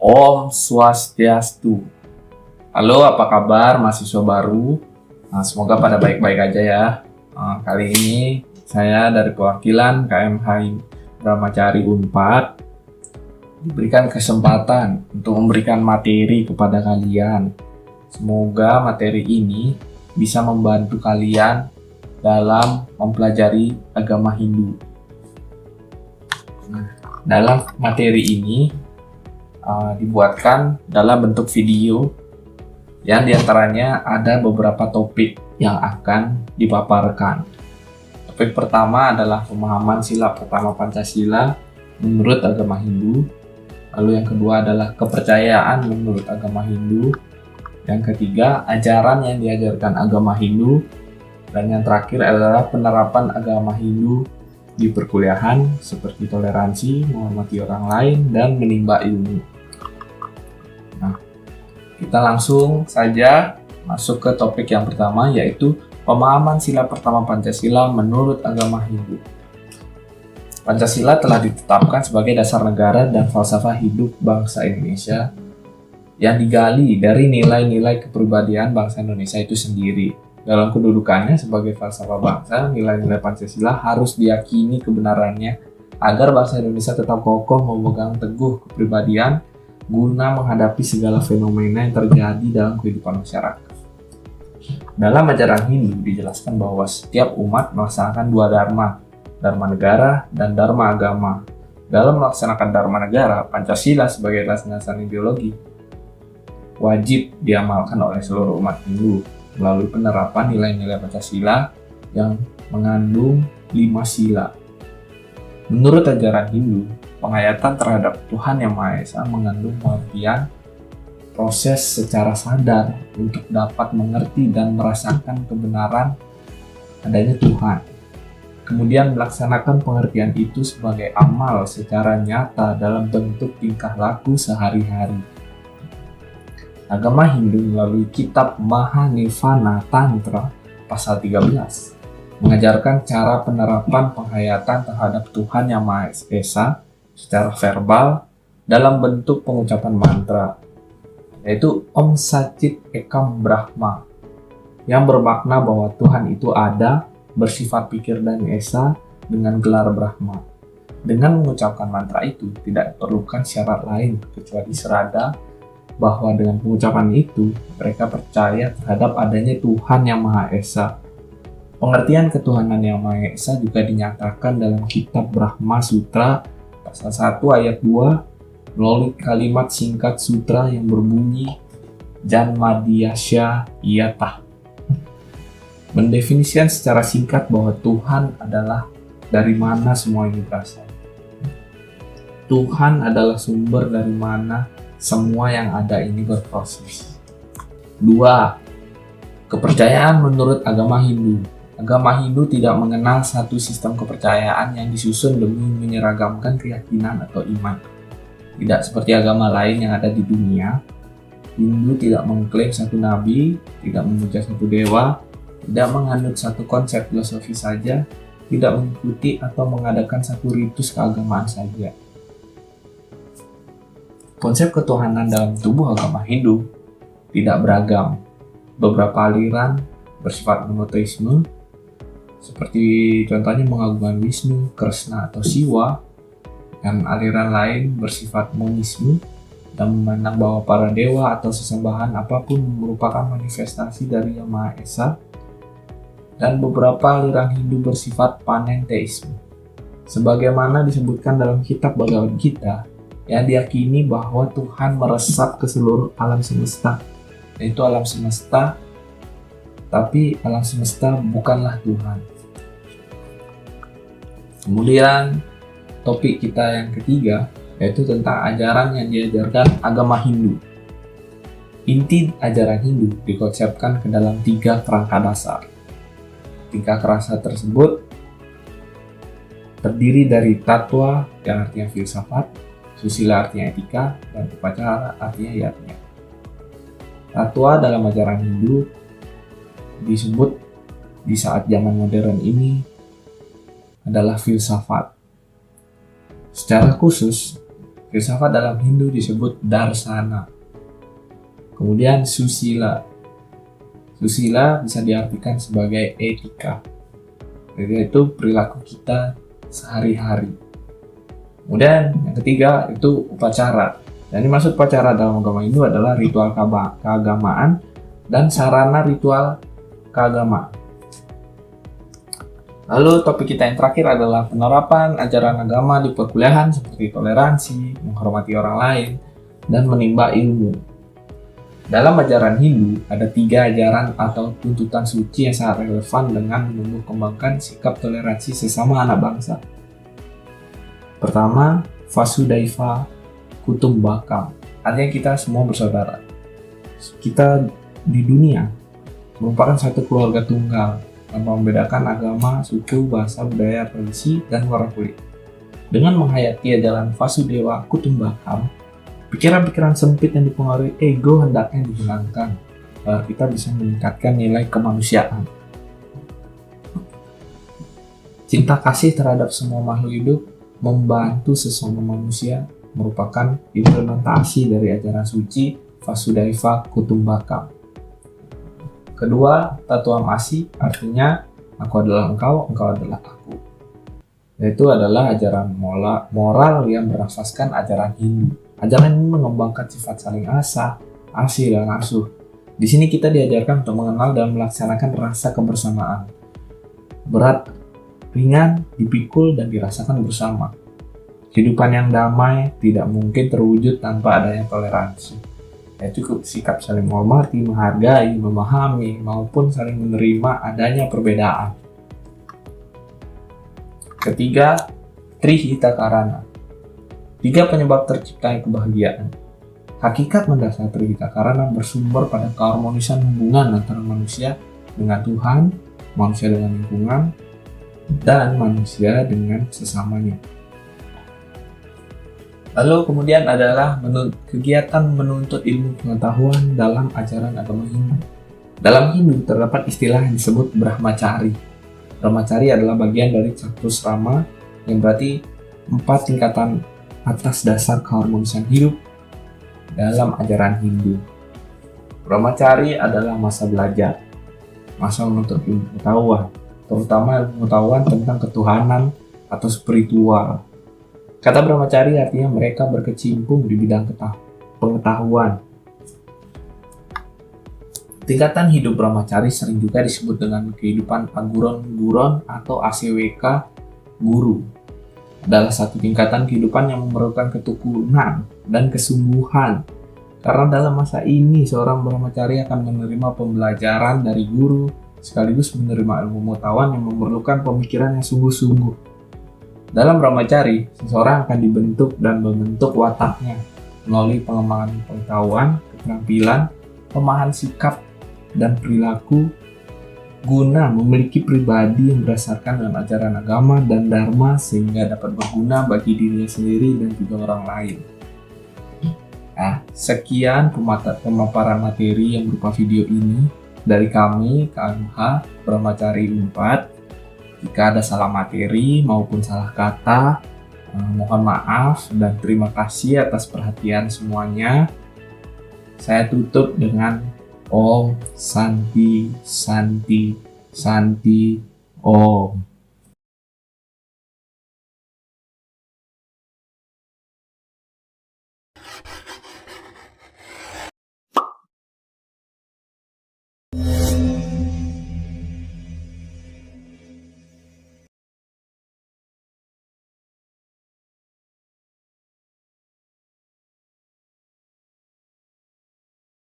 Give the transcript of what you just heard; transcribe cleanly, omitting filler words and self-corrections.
Om Swastiastu. Halo, apa kabar mahasiswa baru? Semoga pada baik-baik aja ya. Kali ini saya dari perwakilan KMH Brahmacari Unpad diberikan kesempatan untuk memberikan materi kepada kalian. Semoga materi ini bisa membantu kalian dalam mempelajari agama Hindu. Dalam materi ini dibuatkan dalam bentuk video yang diantaranya ada beberapa topik yang akan dipaparkan. Topik pertama adalah pemahaman sila pertama Pancasila menurut agama Hindu. Lalu yang kedua adalah kepercayaan menurut agama Hindu. Yang ketiga, ajaran yang diajarkan agama Hindu. Dan yang terakhir adalah penerapan agama Hindu di perkuliahan seperti toleransi, menghormati orang lain, dan menimba ilmu. Kita langsung saja masuk ke topik yang pertama, yaitu pemahaman sila pertama Pancasila menurut agama Hindu. Pancasila telah ditetapkan sebagai dasar negara dan falsafah hidup bangsa Indonesia yang digali dari nilai-nilai kepribadian bangsa Indonesia itu sendiri. Dalam kedudukannya sebagai falsafah bangsa, nilai-nilai Pancasila harus diyakini kebenarannya agar bangsa Indonesia tetap kokoh memegang teguh kepribadian guna menghadapi segala fenomena yang terjadi dalam kehidupan masyarakat. Dalam ajaran Hindu dijelaskan bahwa setiap umat melaksanakan dua dharma, dharma negara dan dharma agama. Dalam melaksanakan dharma negara, Pancasila sebagai landasan ideologi wajib diamalkan oleh seluruh umat Hindu melalui penerapan nilai-nilai Pancasila yang mengandung 5 sila. Menurut ajaran Hindu, penghayatan terhadap Tuhan Yang Maha Esa mengandung pengertian proses secara sadar untuk dapat mengerti dan merasakan kebenaran adanya Tuhan. Kemudian melaksanakan pengertian itu sebagai amal secara nyata dalam bentuk tingkah laku sehari-hari. Agama Hindu melalui kitab Mahanirvana Tantra pasal 13 mengajarkan cara penerapan penghayatan terhadap Tuhan Yang Maha Esa secara verbal dalam bentuk pengucapan mantra, yaitu Om Satchit Ekam Brahma, yang bermakna bahwa Tuhan itu ada, bersifat pikir dan esa dengan gelar Brahma. Dengan mengucapkan mantra itu tidak diperlukan syarat lain kecuali serada bahwa dengan pengucapan itu mereka percaya terhadap adanya Tuhan Yang Maha Esa. Pengertian ketuhanan Yang Maha Esa juga dinyatakan dalam kitab Brahma Sutra pasal 1 ayat 2 melalui kalimat singkat sutra yang berbunyi Janmadhyasya Yatah. Mendefinisikan secara singkat bahwa Tuhan adalah dari mana semua ini berasal. Tuhan adalah sumber dari mana semua yang ada ini berproses. 2. Kepercayaan menurut agama Hindu. Agama Hindu tidak mengenal satu sistem kepercayaan yang disusun demi menyeragamkan keyakinan atau iman. Tidak seperti agama lain yang ada di dunia, Hindu tidak mengklaim satu nabi, tidak memuja satu dewa, tidak menganut satu konsep filosofi saja, tidak mengikuti atau mengadakan satu ritus keagamaan saja. Konsep ketuhanan dalam tubuh agama Hindu tidak beragam. Beberapa aliran bersifat monoteisme, seperti contohnya mengagungkan Wisnu, Krishna, atau Siwa, dan aliran lain bersifat monisme dan memandang bahwa para dewa atau sesembahan apapun merupakan manifestasi dari Yang Maha Esa, dan beberapa aliran Hindu bersifat panenteisme. Sebagaimana disebutkan dalam kitab Bhagavad Gita, yang diyakini bahwa Tuhan meresap ke seluruh alam semesta, yaitu alam semesta, tapi alam semesta bukanlah Tuhan. Kemudian topik kita yang ketiga yaitu tentang ajaran yang diajarkan agama Hindu. Inti ajaran Hindu dikonsepkan ke dalam 3 kerangka dasar. Tingkah rasa tersebut terdiri dari tatwa yang artinya filsafat, susila artinya etika, dan upacara artinya yatnya. Tatwa dalam ajaran Hindu disebut di saat zaman modern ini adalah filsafat. Secara khusus, Filsafat dalam Hindu disebut darsana. Kemudian susila. Susila bisa diartikan sebagai etika, yaitu perilaku kita sehari-hari. Kemudian yang ketiga itu upacara. Dan dimaksud upacara dalam agama Hindu adalah ritual keagamaan dan sarana ritual keagamaan. Lalu topik kita yang terakhir adalah penerapan ajaran agama di perkuliahan seperti toleransi, menghormati orang lain, dan menimba ilmu. Dalam ajaran Hindu, ada 3 ajaran atau tuntutan suci yang sangat relevan dengan menumbuh kembangkan sikap toleransi sesama anak bangsa. Pertama, Vasudhaiva Kutumbakam. Artinya kita semua bersaudara. Kita di dunia merupakan satu keluarga tunggal tanpa membedakan agama, suku, bahasa, budaya, tradisi, dan warna kulit. Dengan menghayati ajaran Vasudhaiva Kutumbakam, pikiran-pikiran sempit yang dipengaruhi ego hendaknya dihilangkan agar kita bisa meningkatkan nilai kemanusiaan. Cinta kasih terhadap semua makhluk hidup, membantu sesama manusia merupakan implementasi dari ajaran suci Vasudhaiva Kutumbakam. Kedua, Tattwamasi, artinya aku adalah engkau, engkau adalah aku. Yaitu adalah ajaran moral yang berasaskan ajaran Hindu. Ajaran ini mengembangkan sifat saling asih dan asuh. Di sini kita diajarkan untuk mengenal dan melaksanakan rasa kebersamaan. Berat, ringan, dipikul, dan dirasakan bersama. Kehidupan yang damai tidak mungkin terwujud tanpa adanya toleransi. Yaitu sikap saling menghormati, menghargai, memahami, maupun saling menerima adanya perbedaan. Ketiga, Trihitakarana. 3 penyebab terciptanya kebahagiaan. Hakikat mendasar Trihitakarana bersumber pada keharmonisan hubungan antara manusia dengan Tuhan, manusia dengan lingkungan, dan manusia dengan sesamanya. Lalu kemudian adalah kegiatan menuntut ilmu pengetahuan dalam ajaran agama Hindu. Dalam Hindu terdapat istilah yang disebut Brahmacari. Brahmacari adalah bagian dari Catusrama yang berarti 4 tingkatan atas dasar keharmonisan hidup dalam ajaran Hindu. Brahmacari adalah masa belajar, masa menuntut ilmu pengetahuan, terutama ilmu pengetahuan tentang ketuhanan atau spiritual. Kata Brahmacari artinya mereka berkecimpung di bidang pengetahuan. Tingkatan hidup Brahmacari sering juga disebut dengan kehidupan aguron-guron atau ACWK guru. Adalah satu tingkatan kehidupan yang memerlukan ketekunan dan kesungguhan. Karena dalam masa ini seorang Brahmacari akan menerima pembelajaran dari guru sekaligus menerima ilmu pengetahuan yang memerlukan pemikiran yang sungguh-sungguh. Dalam Brahmacari, seseorang akan dibentuk dan membentuk wataknya melalui pengembangan pengetahuan, keterampilan, pemahaman sikap, dan perilaku guna memiliki pribadi yang berdasarkan dengan ajaran agama dan dharma sehingga dapat berguna bagi dirinya sendiri dan juga orang lain. Nah, sekian pemaparan materi yang berupa video ini dari kami, KMH Brahmacari 4. Jika ada salah materi maupun salah kata, mohon maaf dan terima kasih atas perhatian semuanya. Saya tutup dengan Om Santi Santi Santi Om.